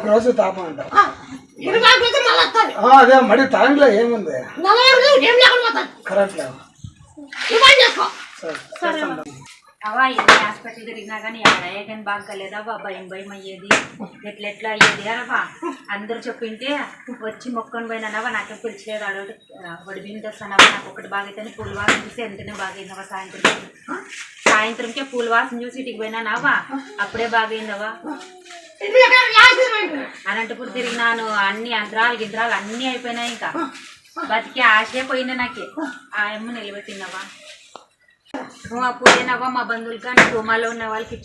రోజు తాపం అంట అదే మరి తాగంలో ఏముంది కరెక్ట్ అవా ఎన్ని హాస్పిటల్ తిరిగినా కానీ ఎవడయ్యా కానీ బాగలేదవ్వా భయం భయం అయ్యేది ఎట్లా అయ్యేది అనవా అందరూ చెప్పింటే వచ్చి మొక్కని పోయినానవా నాకేం పిలిచలేదు అడవి వడి బియ్యం తెస్తానవా నాకు ఒకటి బాగైతే పూల వాసన చూసి ఎంతనే బాగైందవా సాయంత్రంకే పూల వాసన చూసి ఇటుకి పోయినానవా అప్పుడే బాగైందవా అనంతపురం తిరిగినాను అన్ని యంత్రాలు గింత్రాలు అన్నీ అయిపోయినాయి ఇంకా బతికి ఆశే పోయినా నాకే ఆ అమ్మ నిలబెట్టినవా అప్పుడేనవ్వా మా బంధువులు కానీ భూమాలో ఉన్న వాళ్ళకి